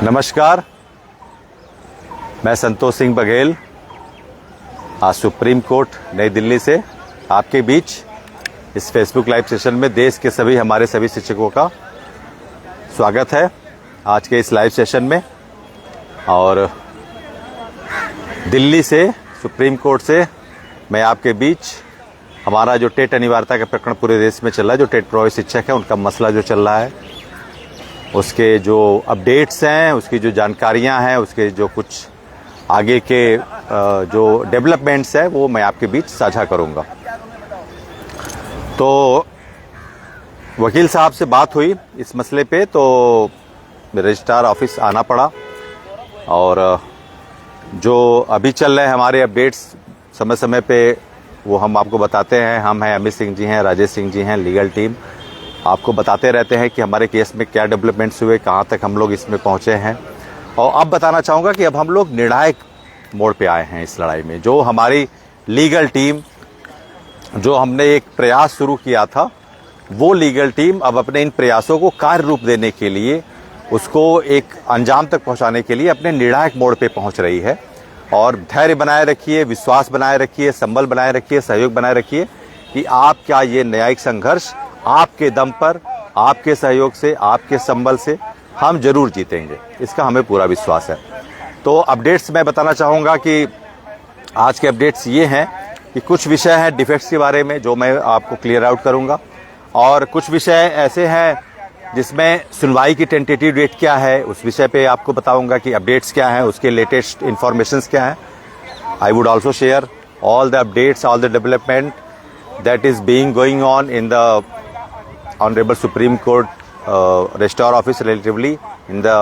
नमस्कार, मैं संतोष सिंह बघेल आज सुप्रीम कोर्ट नई दिल्ली से आपके बीच इस फेसबुक लाइव सेशन में देश के हमारे सभी शिक्षकों का स्वागत है आज के इस लाइव सेशन में। और दिल्ली से सुप्रीम कोर्ट से मैं आपके बीच हमारा जो टेट अनिवार्यता का प्रकरण पूरे देश में चल रहा है, जो टेट प्रभावी शिक्षक है उनका मसला जो चल रहा है, उसके जो अपडेट्स हैं, उसकी जो जानकारियां हैं, उसके जो कुछ आगे के जो डेवलपमेंट्स है वो मैं आपके बीच साझा करूंगा। तो वकील साहब से बात हुई इस मसले पे, तो रजिस्ट्रार ऑफिस आना पड़ा और जो अभी चल रहे हैं हमारे अपडेट्स समय समय पे वो हम आपको बताते हैं। हम हैं अमित सिंह जी हैं, राजेश सिंह जी हैं, लीगल टीम आपको बताते रहते हैं कि हमारे केस में क्या डेवलपमेंट्स हुए, कहाँ तक हम लोग इसमें पहुँचे हैं। और अब बताना चाहूँगा कि अब हम लोग निर्णायक मोड़ पे आए हैं इस लड़ाई में। जो हमारी लीगल टीम, जो हमने एक प्रयास शुरू किया था, वो लीगल टीम अब अपने इन प्रयासों को कार्य रूप देने के लिए, उसको एक अंजाम तक पहुंचाने के लिए अपने निर्णायक मोड़ पे पहुंच रही है। और धैर्य बनाए रखिए, विश्वास बनाए रखिए, संबल बनाए रखिए, सहयोग बनाए रखिए कि आपका ये न्यायिक संघर्ष आपके दम पर, आपके सहयोग से, आपके संबल से हम जरूर जीतेंगे, इसका हमें पूरा विश्वास है। तो अपडेट्स मैं बताना चाहूँगा कि आज के अपडेट्स ये हैं कि कुछ विषय हैं डिफेक्ट्स के बारे में जो मैं आपको क्लियर आउट करूँगा, और कुछ विषय ऐसे हैं जिसमें सुनवाई की टेंटेटिव डेट क्या है उस विषय पे आपको बताऊंगा कि अपडेट्स क्या हैं, उसके लेटेस्ट इन्फॉर्मेशंस क्या हैं। I would also share all the updates, all the development that is being going on in the honourable supreme court registrar office relatively in the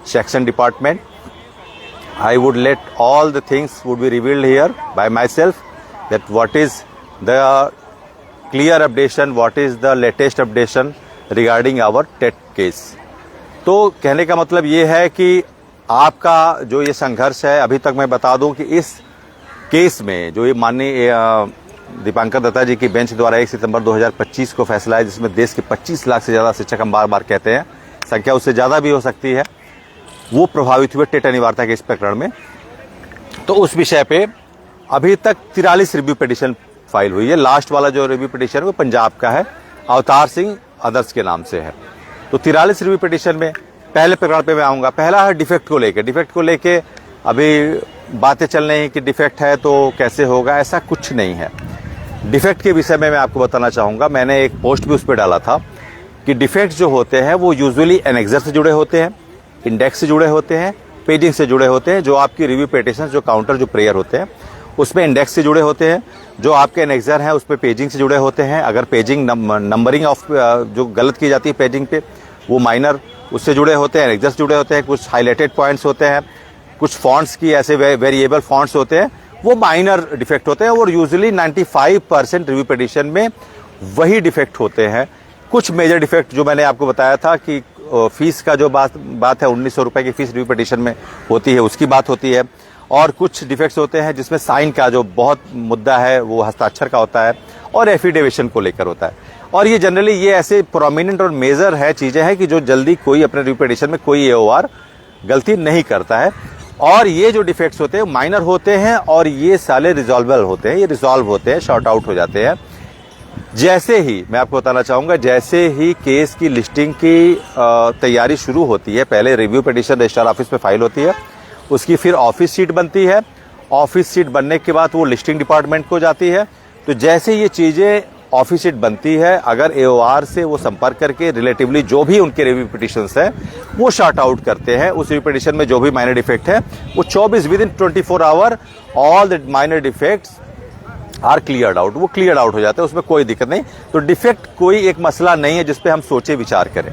section department. I would let all the things would be revealed here by myself, that what is the clear updation, what is the latest updation regarding our TET case. तो कहने का मतलब ये है कि आपका जो ये संघर्ष है, अभी तक मैं बता दूं कि इस केस में जो ये माननीय दीपांकर दत्ता जी की बेंच द्वारा 1 सितंबर 2025 को फैसला है, जिसमें देश के 25 लाख से ज़्यादा शिक्षक, हम बार बार कहते हैं, संख्या उससे ज़्यादा भी हो सकती है, वो प्रभावित हुए टेट अनिवार्यता के इस प्रकरण में। तो उस विषय पे अभी तक 43 रिव्यू पिटिशन फाइल हुई है। लास्ट वाला जो रिव्यू पिटिशन वो पंजाब का है, अवतार सिंह अदर्स के नाम से है। तो 43 रिव्यू पिटिशन में पहले प्रकरण पे मैं आऊँगा। पहला है डिफेक्ट को लेके। डिफेक्ट को लेके अभी बातें चल रही हैं कि डिफेक्ट है तो कैसे होगा, ऐसा कुछ नहीं है। डिफेक्ट के विषय में मैं आपको बताना चाहूँगा, मैंने एक पोस्ट भी उस पर डाला था कि डिफेक्ट जो होते हैं वो यूजुअली एनेक्सर से जुड़े होते हैं, इंडेक्स से जुड़े होते हैं, पेजिंग से जुड़े होते हैं। जो आपकी रिव्यू पिटिशन, जो काउंटर, जो प्रेयर होते हैं उसमें इंडेक्स से जुड़े होते हैं। जो आपके एनेक्सर हैं उसमें पेजिंग से जुड़े होते हैं। अगर पेजिंग नंबरिंग ऑफ जो गलत की जाती है पेजिंग पे, वो माइनर उससे जुड़े होते हैं, एनेक्सर से जुड़े होते हैं। कुछ हाईलाइटेड पॉइंट्स होते हैं, कुछ फॉन्ट्स की ऐसे वेरिएबल फॉन्ट्स होते हैं, वो माइनर डिफेक्ट होते हैं। और यूजुअली 95% रिव्यू पिटिशन में वही डिफेक्ट होते हैं। कुछ मेजर डिफेक्ट जो मैंने आपको बताया था कि फीस का जो बात है, 1900 रुपए की फीस रिव्यू पिटिशन में होती है, उसकी बात होती है। और कुछ डिफेक्ट्स होते हैं जिसमें साइन का जो बहुत मुद्दा है वो हस्ताक्षर का होता है, और एफिडेविशन को लेकर होता है। और ये जनरली ये ऐसे प्रोमिनेंट और मेजर है चीजें हैं कि जो जल्दी कोई अपने रिव्यू पिटिशन में कोई AOR गलती नहीं करता है। और ये जो डिफेक्ट्स होते हैं माइनर होते हैं, और ये साले रिजॉल्वेबल होते हैं, ये रिजॉल्व होते हैं, शॉर्ट आउट हो जाते हैं। जैसे ही मैं आपको बताना चाहूंगा, जैसे ही केस की लिस्टिंग की तैयारी शुरू होती है, पहले रिव्यू पिटिशन रजिस्ट्रार ऑफिस में फाइल होती है, उसकी फिर ऑफिस सीट बनती है। ऑफिस सीट बनने के बाद वो लिस्टिंग डिपार्टमेंट को जाती है। तो जैसे ये चीजें ऑफिस सीट बनती है, अगर AOR से वो संपर्क करके रिलेटिवली जो भी उनके रिव्यू पिटिशंस है वो शॉर्ट आउट करते हैं। उस रिव्यू पिटिशन में जो भी माइनर डिफेक्ट है वो 24 within 24 hour all the minor defects are cleared out, वो क्लियर आउट हो जाते हैं, उसमें कोई दिक्कत नहीं। तो डिफेक्ट कोई एक मसला नहीं है जिसपे हम सोचे विचार करें,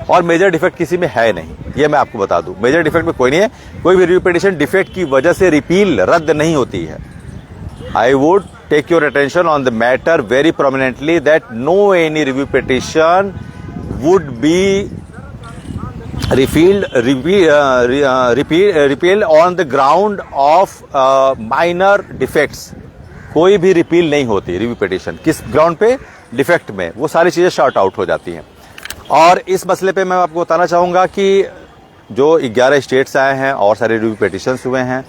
और मेजर डिफेक्ट किसी में है नहीं, ये मैं आपको बता दूं। मेजर डिफेक्ट में कोई नहीं है। कोई भी रिव्यू पिटिशन डिफेक्ट की वजह से रिपील, रद्द नहीं होती है। I would take your attention on the matter very prominently that no any review petition would be repealed on the ground of minor defects. कोई भी रिपील नहीं होती रिव्यू पिटिशन, किस ग्राउंड पे? डिफेक्ट में। वो सारी चीजें शॉर्ट आउट हो जाती हैं। और इस मसले पे मैं आपको बताना चाहूंगा कि जो 11 स्टेट्स आए हैं और सारे रिव्यू पिटिशंस हुए हैं,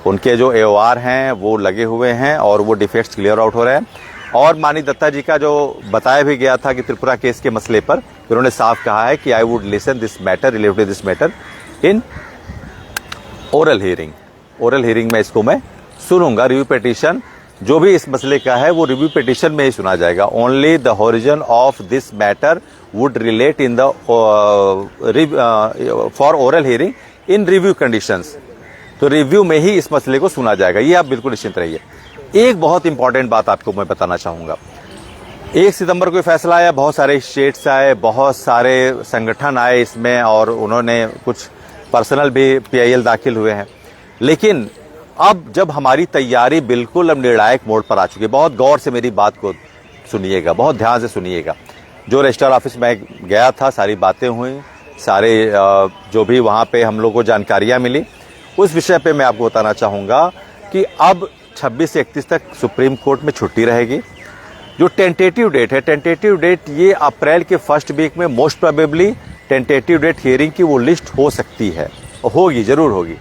उनके जो AOR हैं वो लगे हुए हैं और वो डिफेक्ट्स क्लियर आउट हो रहे हैं। और माननीय दत्ता जी का जो बताया भी गया था कि त्रिपुरा केस के मसले पर उन्होंने साफ कहा है कि I would listen this matter, related to this matter in oral hearing. Oral hearing में इसको मैं सुनूंगा। रिव्यू पिटिशन जो भी इस मसले का है वो रिव्यू पिटिशन में ही सुना जाएगा। Only the origin of this matter would relate in the for oral hearing in review conditions. तो रिव्यू में ही इस मसले को सुना जाएगा, ये आप बिल्कुल निश्चिंत रहिए। एक बहुत इंपॉर्टेंट बात आपको मैं बताना चाहूंगा। 1 सितंबर को फैसला आया, बहुत सारे स्टेट्स आए, बहुत सारे संगठन आए इसमें और उन्होंने कुछ पर्सनल भी PIL दाखिल हुए हैं। लेकिन अब जब हमारी तैयारी बिल्कुल अब निर्णायक मोड़ पर आ चुकी है, बहुत गौर से मेरी बात को सुनिएगा, बहुत ध्यान से सुनिएगा। जो रजिस्ट्रार ऑफिस में गया था, सारी बातें हुई, सारे जो भी वहाँ पे हम लोग को जानकारियाँ मिली, उस विषय पे मैं आपको बताना चाहूँगा कि अब 26 से 31 तक सुप्रीम कोर्ट में छुट्टी रहेगी। जो टेंटेटिव डेट है, टेंटेटिव डेट ये अप्रैल के फर्स्ट वीक में most probably tentative date hearing की वो लिस्ट हो सकती है, होगी, जरूर होगी।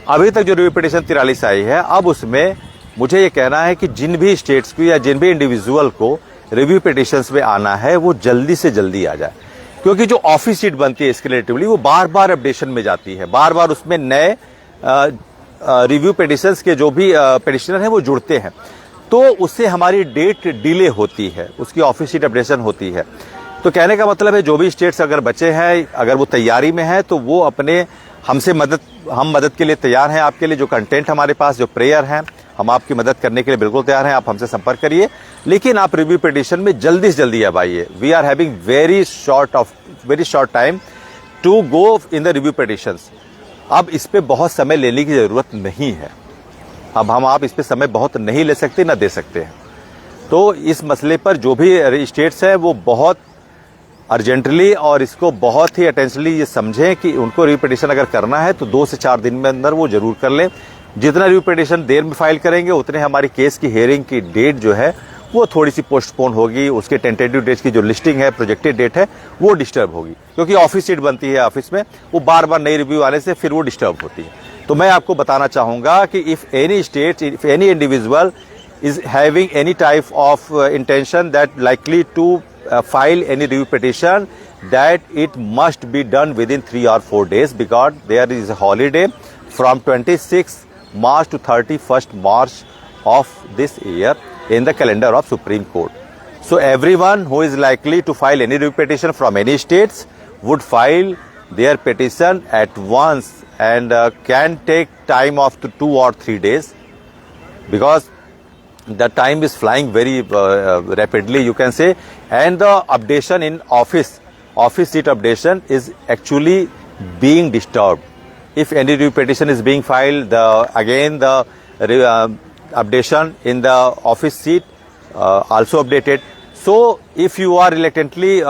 अभी तक जो रिव्यू पिटिशन 43 आई है, अब उसमें मुझे ये कहना है कि जिन भी स्टेट्स को या जिन भी इंडिविजुअल को रिव्यू पिटिशंस में आना है वो जल्दी से जल्दी आ जाए, क्योंकि जो ऑफिस सीट बनती है इसके रिलेटिवली वो बार बार अपडेशन में जाती है, बार बार उसमें नए रिव्यू पिटिशंस के जो भी पिटिशनर हैं वो जुड़ते हैं, तो उससे हमारी डेट डिले होती है, उसकी ऑफिस सीट अपडेशन होती है। तो कहने का मतलब है जो भी स्टेट्स अगर बचे हैं, अगर वो तैयारी में है तो वो अपने हम मदद के लिए तैयार हैं। आपके लिए जो कंटेंट हमारे पास, जो प्रेयर हैं, हम आपकी मदद करने के लिए बिल्कुल तैयार हैं। आप हमसे संपर्क करिए, लेकिन आप रिव्यू पिटिशन में जल्दी से जल्दी अब आइए। We are having very short time to go in the review petitions. अब इस पे बहुत समय लेने की जरूरत नहीं है। अब आप इस पे समय बहुत नहीं ले सकते, ना दे सकते हैं। तो इस मसले पर जो भी स्टेट्स हैं वो बहुत अर्जेंटली और इसको बहुत ही अटेंशनली ये समझें कि उनको रिव्यू पिटिशन अगर करना है तो 2 से 4 दिन में अंदर वो जरूर कर लें। जितना रिव्यू पिटिशन देर में फाइल करेंगे उतने हमारी केस की हियरिंग की डेट जो है वो थोड़ी सी पोस्टपोन होगी, उसके टेंटेटिव डेट्स की जो लिस्टिंग है, प्रोजेक्टेड डेट है, वो डिस्टर्ब होगी, क्योंकि ऑफिस सीट बनती है ऑफिस में, वो बार बार नई रिव्यू आने से फिर वो डिस्टर्ब होती है। तो मैं आपको बताना चाहूंगा कि if any state, if any individual is having any type of intention that likely to file any review petition, that it must be done within 3 or 4 days, because there is a holiday from 26th March to 31st March of this year in the calendar of Supreme Court. So everyone who is likely to file any review petition from any states would file their petition at once and can take time of 2 or 3 days, because the time is flying very rapidly, you can say, and the updation in office seat updation is actually being disturbed. If any review petition is being filed, the updation in the office seat also updated. So if you are reluctantly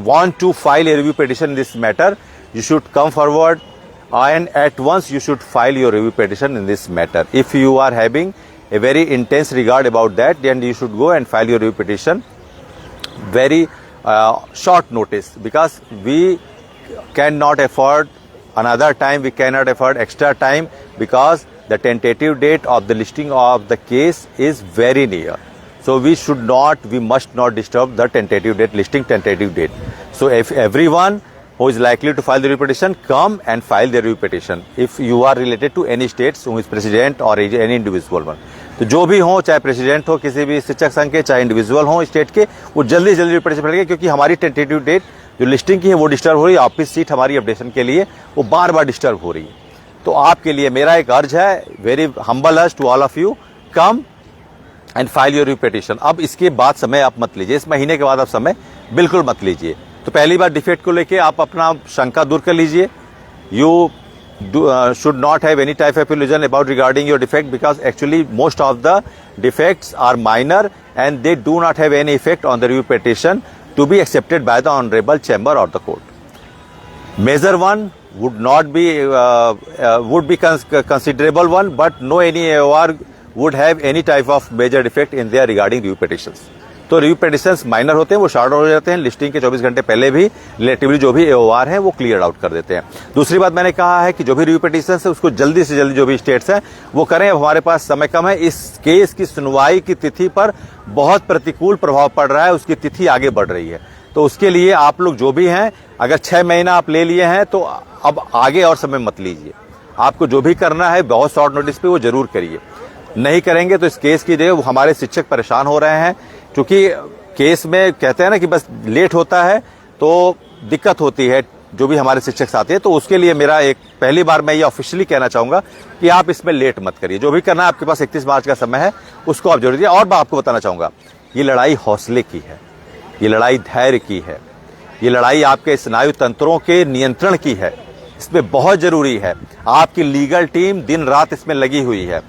want to file a review petition in this matter, you should come forward and at once you should file your review petition in this matter. If you are having a very intense regard about that, then you should go and file your review petition very short notice, because we cannot afford another time, we cannot afford extra time, because the tentative date of the listing of the case is very near. So we must not disturb the tentative date, listing tentative date. So if everyone who is likely to file the review petition, come and file the review petition. If you are related to any states, who is president or any individual one, तो जो भी हो, चाहे president हो किसी भी शिक्षक संघ के, चाहे इंडिविजुअल हो स्टेट के, वो जल्दी से जल्दी पिटिशन फैलेंगे, क्योंकि हमारी टेंटेटिव डेट जो लिस्टिंग की है वो डिस्टर्ब हो रही है। ऑफिस सीट हमारी अपडेशन के लिए वो बार बार डिस्टर्ब हो रही है। तो आपके लिए मेरा एक अर्ज है, वेरी हम्बल अर्ज to all of you, come and file your review petition. अब इसके बाद समय आप मत लीजिए, इस महीने के बाद आप समय बिल्कुल मत लीजिए। तो पहली बार डिफेक्ट को लेके आप अपना शंका दूर कर लीजिए। You should not have any type of illusion about regarding your defect, because actually most of the defects are minor and they do not have any effect on the review petition to be accepted by the honorable chamber or the court. Major one would not be would be considerable one, but no any AOR would have any type of major defect in their regarding review petitions. तो review petitions minor होते हैं, वो short हो जाते हैं, listing के 24 घंटे पहले भी रिलेटिवली जो भी AOR है वो क्लियर आउट कर देते हैं। दूसरी बात मैंने कहा है कि जो भी रिव्यू पिटिशंस है उसको जल्दी से जल्दी जो भी स्टेट्स हैं वो करें। अब हमारे पास समय कम है, इस केस की सुनवाई की तिथि पर बहुत प्रतिकूल प्रभाव पड़ रहा है, उसकी तिथि आगे बढ़ रही है। तो उसके लिए आप लोग जो भी हैं, अगर 6 महीना आप ले लिए हैं तो अब आगे और समय मत लीजिए। आपको जो भी करना है बहुत शॉर्ट नोटिस पे वो जरूर करिए, नहीं करेंगे तो इस केस की जो हमारे शिक्षक परेशान हो रहे हैं, क्योंकि केस में कहते हैं ना कि बस लेट होता है तो दिक्कत होती है जो भी हमारे शिक्षक साथी है। तो उसके लिए मेरा एक पहली बार मैं ये ऑफिशियली कहना चाहूंगा कि आप इसमें लेट मत करिए, जो भी करना है आपके पास 31 मार्च का समय है, उसको आप जरूर दिए। और मैं आपको बताना चाहूंगा, ये लड़ाई हौसले की है, ये लड़ाई धैर्य की है, ये लड़ाई आपके स्नायु तंत्रों के नियंत्रण की है। इसमें बहुत जरूरी है, आपकी लीगल टीम दिन रात इसमें लगी हुई है।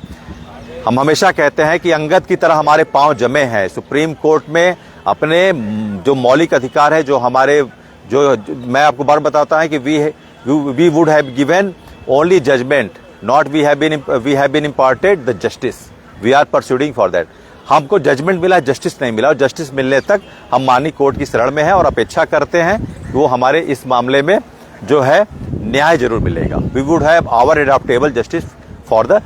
हम हमेशा कहते हैं कि अंगद की तरह हमारे पांव जमे हैं सुप्रीम कोर्ट में, अपने जो मौलिक अधिकार है, जो हमारे जो मैं आपको बार बताता है कि we would have given only judgement, not we have been imparted the justice, we are persuading for that. हमको जजमेंट मिला, जस्टिस नहीं मिला, और जस्टिस मिलने तक हम माननीय कोर्ट की शरण में हैं और अपेक्षा करते हैं कि वो हमारे इस मामले में जो है न्याय जरूर मिलेगा। We would have our adaptable justice for the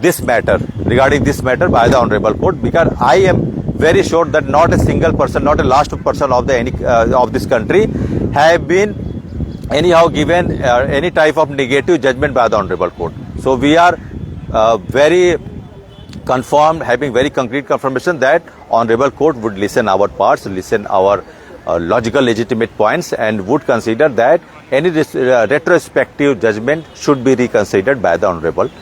this matter, regarding this matter by the honorable court, because I am very sure that not a single person, not a last person of the of this country have been anyhow given any type of negative judgment by the honorable court. So we are very confirmed, having very concrete confirmation that honorable court would listen our parts, listen our logical legitimate points, and would consider that any retrospective judgment should be reconsidered by the honorable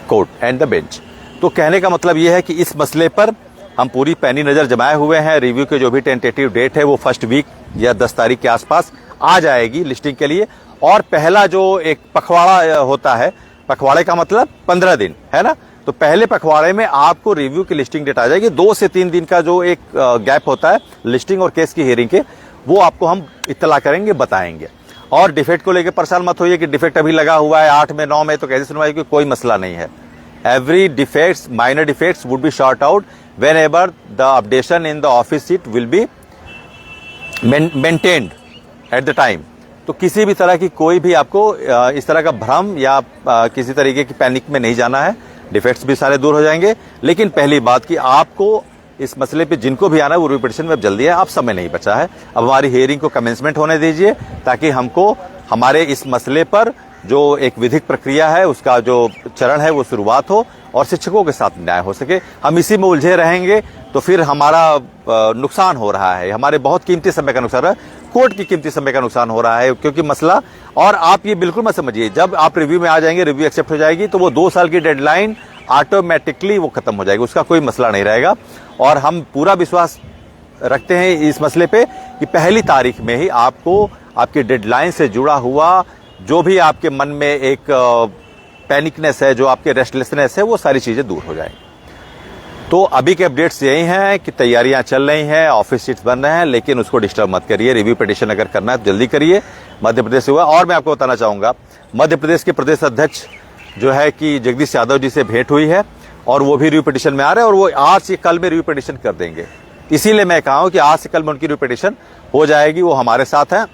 court and the bench. तो कहने का मतलब यह है कि इस मसले पर हम पूरी पैनी नजर जमाए हुए हैं। रिव्यू के जो भी टेंटेटिव डेट है वो फर्स्ट वीक या 10 तारीख के आसपास आ जाएगी लिस्टिंग के लिए। और पहला जो एक पखवाड़ा होता है, पखवाड़े का मतलब 15 दिन है ना, तो पहले पखवाड़े में आपको रिव्यू की लिस्टिंग डेट आ जाएगी। 2 से 3 दिन का जो एक गैप होता है लिस्टिंग और केस की हियरिंग के, वो आपको हम इत्तला करेंगे, बताएंगे। और डिफेक्ट को लेकर परेशान मत होइए कि डिफेक्ट अभी लगा हुआ है 8 में 9 में तो कैसे सुनवाई होगी, कोई मसला नहीं है। Every defects, minor defects would be short out when ever the updation in the office seat will be maintained at the time. तो किसी भी तरह की कोई भी आपको इस तरह का भ्रम या किसी तरीके की पैनिक में नहीं जाना है, डिफेक्ट्स भी सारे दूर हो जाएंगे। लेकिन पहली बात कि आपको इस मसले पे जिनको भी आना है वो रिव्यू पिटीशन में अब जल्दी है, आप समय नहीं बचा है। अब हमारी हियरिंग को कमेंसमेंट होने दीजिए ताकि हमको हमारे इस मसले पर जो एक विधिक प्रक्रिया है उसका जो चरण है वो शुरुआत हो और शिक्षकों के साथ न्याय हो सके। हम इसी में उलझे रहेंगे तो फिर हमारा नुकसान हो रहा है, हमारे बहुत कीमती समय का नुकसान है, कोर्ट की कीमती समय का नुकसान हो रहा है। क्योंकि मसला, और आप ये बिल्कुल मत समझिए, जब आप रिव्यू में आ जाएंगे, रिव्यू एक्सेप्ट हो जाएगी तो वो 2 साल की डेडलाइन ऑटोमेटिकली वो खत्म हो जाएगी, उसका कोई मसला नहीं रहेगा। और हम पूरा विश्वास रखते हैं इस मसले पे कि पहली तारीख में ही आपको आपकी डेडलाइन से जुड़ा हुआ जो भी आपके मन में एक पैनिकनेस है, जो आपके रेस्टलेसनेस है, वो सारी चीजें दूर हो जाएंगी। तो अभी के अपडेट्स यही हैं कि तैयारियां चल रही हैं, ऑफिस सीट्स बन रहे हैं, लेकिन उसको डिस्टर्ब मत करिए। रिव्यू पिटीशन अगर करना है तो जल्दी करिए। मध्य प्रदेश से हुआ। और मैं आपको बताना चाहूंगा, मध्य प्रदेश के प्रदेश अध्यक्ष जो है कि जगदीश यादव जी से भेंट हुई है और वो भी रिव्यू पिटीशन में आ रहे हैं और वो आज से कल में रिव्यू पिटीशन कर देंगे। इसीलिए मैं कहा हूं कि आज से कल में उनकी रिव्यू पिटीशन हो जाएगी। वो हमारे साथ हैं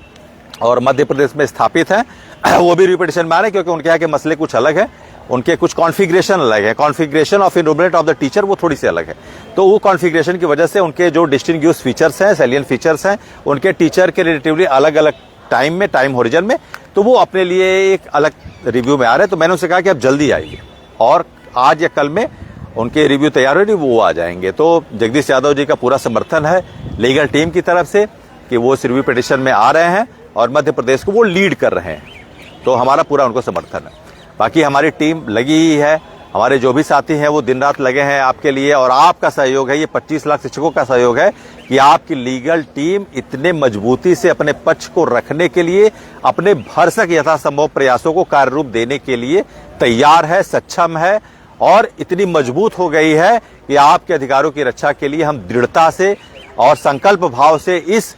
और मध्य प्रदेश में स्थापित हैं, वो भी रिव्यू पिटीशन में आ रहे हैं क्योंकि उनके यहाँ के मसले कुछ अलग है, उनके कुछ कॉन्फ़िगरेशन अलग है। Configuration of enrolment of the teacher वो थोड़ी सी अलग है। तो वो कॉन्फ़िगरेशन की वजह से उनके जो डिस्टिंग्विश्ड फीचर्स हैं, सैलिएंट फीचर्स हैं, उनके टीचर के रिलेटिवली अलग अलग टाइम में, टाइम होरिजन में, तो वो अपने लिए एक अलग रिव्यू में आ रहे हैं। तो मैंने उनसे कहा कि आप जल्दी आइए और आज या कल में उनके रिव्यू तैयार हो रही, वो आ जाएंगे। तो जगदीश यादव जी का पूरा समर्थन है लीगल टीम की तरफ से कि वो इस रिव्यू पिटीशन में आ रहे हैं और मध्य प्रदेश को वो लीड कर रहे हैं। तो हमारा पूरा उनको समर्थन है। बाकी हमारी टीम लगी ही है, हमारे जो भी साथी हैं वो दिन रात लगे हैं आपके लिए, और आपका सहयोग है, ये 25 लाख शिक्षकों का सहयोग है कि आपकी लीगल टीम इतने मजबूती से अपने पक्ष को रखने के लिए, अपने भरसक यथासंभव प्रयासों को कार्य रूप देने के लिए तैयार है, सक्षम है और इतनी मजबूत हो गई है कि आपके अधिकारों की रक्षा के लिए हम दृढ़ता से और संकल्प भाव से इस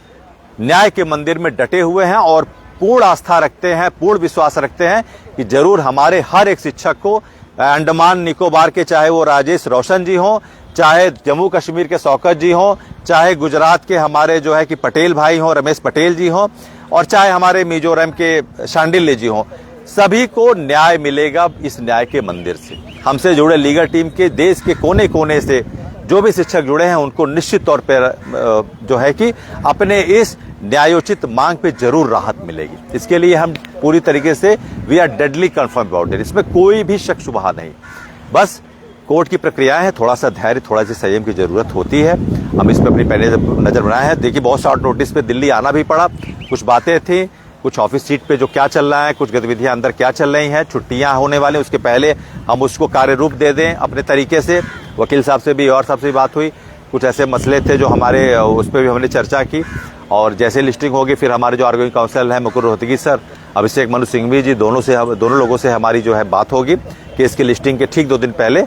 न्याय के मंदिर में डटे हुए हैं और पूर्ण आस्था रखते हैं, पूर्ण विश्वास रखते हैं कि जरूर हमारे हर एक शिक्षक को, अंडमान निकोबार के चाहे वो राजेश रोशन जी हों, चाहे जम्मू कश्मीर के शौकत जी हों, चाहे गुजरात के हमारे जो है कि पटेल भाई हों, रमेश पटेल जी हों, और चाहे हमारे मिजोरम के शांडिल्य जी हों, सभी को न्याय मिलेगा इस न्याय के मंदिर से। हमसे जुड़े लीगल टीम के देश के कोने कोने से जो भी शिक्षक जुड़े हैं उनको निश्चित तौर पर जो है कि अपने इस न्यायोचित मांग पे जरूर राहत मिलेगी। इसके लिए हम पूरी तरीके से we are deadly confirm about it, इसमें कोई भी शक शुबहा नहीं। बस कोर्ट की प्रक्रिया है, थोड़ा सा धैर्य, थोड़ा सी संयम की जरूरत होती है। हम इस पर अपनी पहले नजर बनाए हैं। देखिए, बहुत शॉर्ट नोटिस पे दिल्ली आना भी पड़ा, कुछ बातें थी, कुछ ऑफिस सीट पे जो क्या चल रहा है, कुछ गतिविधियां अंदर क्या चल रही हैं, छुट्टियां होने वाले, उसके पहले हम उसको कार्य रूप दे दें अपने तरीके से। वकील साहब से भी और साहब से भी बात हुई, कुछ ऐसे मसले थे जो हमारे, उस पर भी हमने चर्चा की। और जैसे लिस्टिंग होगी फिर हमारे जो आर्गुइंग काउंसिल है, मुकुल रोहतगी सर, अभिषेक मनु सिंघवी जी, दोनों लोगों से हमारी जो है बात होगी केस की लिस्टिंग के ठीक 2 दिन पहले,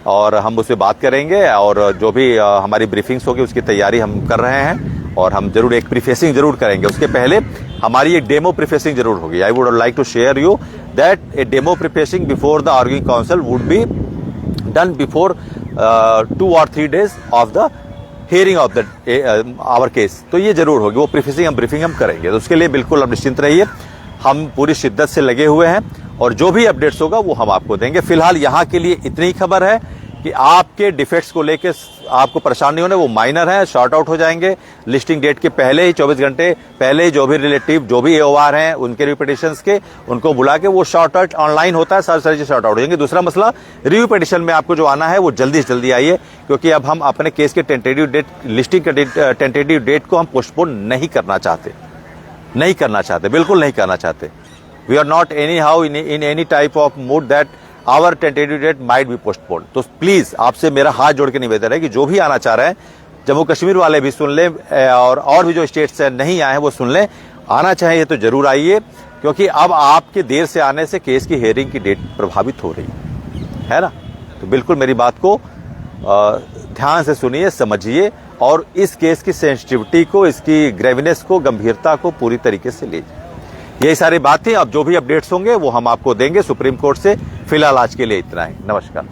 और हम उससे बात करेंगे। और जो भी हमारी ब्रीफिंग्स होगी उसकी तैयारी हम कर रहे हैं, और हम जरूर एक प्रीफेसिंग जरूर करेंगे। उसके पहले हमारी एक डेमो प्रीफेसिंग जरूर होगी। I would like to share you that a demo prefacing before the arguing counsel would be done before 2 or 3 days of the hearing of the our case. तो ये जरूर होगी, वो प्रीफेसिंग हम ब्रीफिंग हम करेंगे। तो उसके लिए बिल्कुल आप निश्चिंत रहिए, हम पूरी शिद्दत से लगे हुए हैं, और जो भी अपडेट्स होगा वो हम आपको देंगे। फिलहाल यहाँ के लिए इतनी ही खबर है कि आपके डिफेक्ट्स को लेके आपको परेशान नहीं होने, वो माइनर है, शॉर्ट आउट हो जाएंगे। लिस्टिंग डेट के पहले ही 24 घंटे पहले ही जो भी रिलेटिव, जो भी एओआर हैं, उनके रिव्यू पिटिशंस के, उनको बुला के वो शॉर्ट आउट ऑनलाइन होता है, सारी चीज शॉर्ट आउट हो जाएंगे। दूसरा मसला, रिव्यू पिटिशन में आपको जो आना है वो जल्दी से जल्दी आइए, क्योंकि अब हम अपने केस के टेंटेटिव डेट, लिस्टिंग के टेंटेटिव डेट को हम पोस्टपोन नहीं करना चाहते, बिल्कुल नहीं करना चाहते। We are not anyhow in any type of mood that our tentative date might be postponed. तो प्लीज आपसे मेरा हाथ जोड़ के निवेदन है कि जो भी आना चाह रहे हैं, जम्मू कश्मीर वाले भी सुन लें, और भी जो स्टेट्स नहीं आए हैं वो सुन लें। आना चाहिए तो जरूर आइए, क्योंकि अब आपके देर से आने से केस की हियरिंग की डेट प्रभावित हो रही है ना। तो बिल्कुल मेरी बात को ध्यान से सुनिए, समझिए, और इस केस की सेंसिटिविटी को, इसकी ग्रेविनेस को, गंभीरता को पूरी तरीके से लीजिए। यही सारी बातें, अब जो भी अपडेट्स होंगे वो हम आपको देंगे सुप्रीम कोर्ट से। फिलहाल आज के लिए इतना ही। नमस्कार।